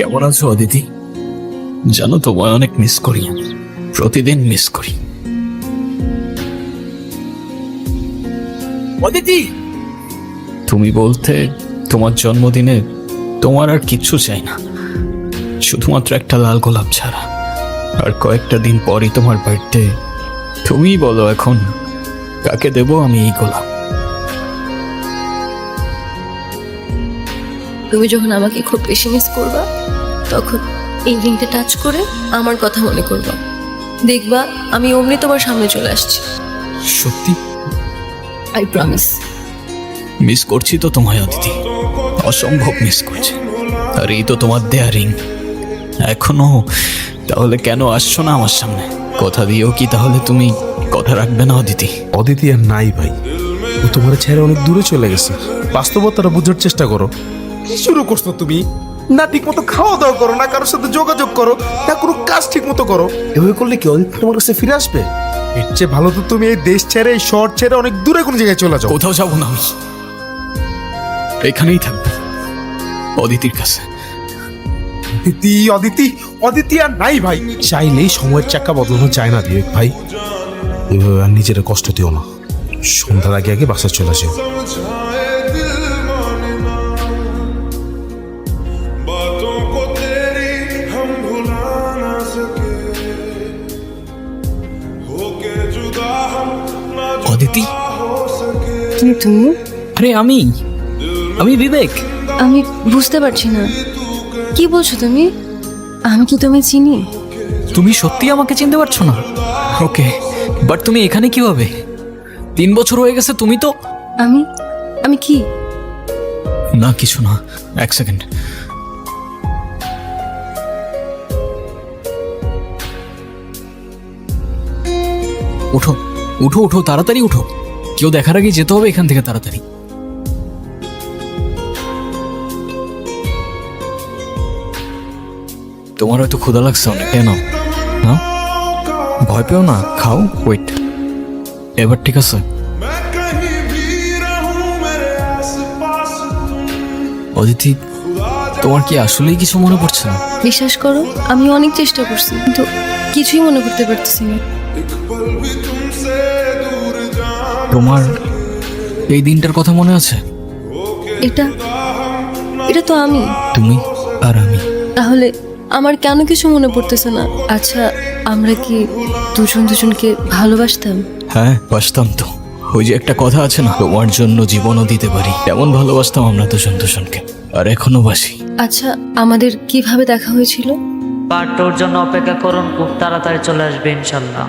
কেমন আছো অদিতি? জানো তোমায় অনেক মিস করি, প্রতিদিন মিস করি। অদিতি, তুমি বলতে তোমার জন্মদিনে তোমার আর কিচ্ছু চাই না, শুধুমাত্র একটা লাল গোলাপ ছাড়া। আর কয়েকটা দিন পরই তোমার বার্থডে। তুমিই বলো এখন কাকে দেবো আমি এই গোলাপ? তুমি যখন আমাকে খুব বেশি মিস করবা, তখন এই রিংটা টাচ করে আমার কথা মনে করবা। দেখবা আমি অমনি তোমার সামনে চলে আসছি। সত্যি? I promise. মিস করছি তো তোমায় অদিতি, অসম্ভব মিস করছি। আর এই তো তোমার দেয়া রিং এখনো। তাহলে কেন আসছো না আমার সামনে? কথা দিয়েও কি তাহলে তুমি কথা রাখবে না অদিতি? অদিতি আর নাই ভাই, ও তোমার ছেড়ে অনেক দূরে চলে গেছে। বাস্তবতাটা বুঝার চেষ্টা করো। কি শুরু করছো তুমি? না ঠিক মতো খাওয়া দাওয়া করো, না কারোর সাথে যোগাযোগ করো, না কোনো কাজ ঠিক মতো করো। এভাবে করলে কি অদিতি তোমার কাছে ফিরে আসবে? এর চেয়ে ভালো তো তুমি এই দেশ ছেড়ে, এই শহর ছেড়ে অনেক দূরে কোনো জায়গায় চলে যাও। কোথাও যাবো না আমি, এখানেই থাকবো অদিতির কাছে। অদিতি অদিতি অদিতি আর নাই ভাই। চাইলেই সময়ের চাকা বদলানো যায় না বিবেক ভাই। এভাবে আর নিজের কষ্ট দিও না। সন্ধ্যার আগে আগে বাসা চলে আসে। অদিতি, তুমি আরে আমি বিবেক। আমি বুঝতে পারছি না কি বলছো তুমি। আমি কি তুমি চিনি? তুমি সত্যি আমাকে চিনতে পারছো না? ওকে, বাট তুমি এখানে কিভাবে? 3 বছর হয়ে গেছে। তুমি তো আমি আমি কি? না কিছু না, 1 সেকেন্ড। উঠো উঠো উঠো, তাড়াতাড়ি উঠো। কেউ দেখার আগে যেতে হবে এখান থেকে তাড়াতাড়ি। তোমার হয়তো ক্ষুধা লাগছে অনেক, কেন না? ভয় পেও না, খাও। ওয়েট, এবার ঠিক আছে? অদিতি, তোমার কি আসলেই কিছু মনে পড়ছে না? বিশ্বাস করো, আমি অনেক চেষ্টা করছি কিন্তু কিছুই মনে করতে পারতেছি না। তোমার এই দিনটার কথা মনে আছে? এটা এটা তো আমি। তুমি আর আমি। তাহলে আমার কেন কিছু মনে পড়তেছে না? আচ্ছা, আমরা কি দুজন দুজনকে ভালোবাসতাম? হ্যাঁ, বাসতাম তো। ওই যে একটা কথা আছে না, তোমার জন্য জীবনও দিতে পারি, তেমন ভালোবাসতাম আমরা দুজন দুজনকে, আর এখনো বাসি। আচ্ছা, আমাদের কিভাবে দেখা হয়েছিল? পার্ট 2 জন্য অপেক্ষা করুন, খুব তাড়াতাড়ি চলে আসবে ইনশাল্লাহ।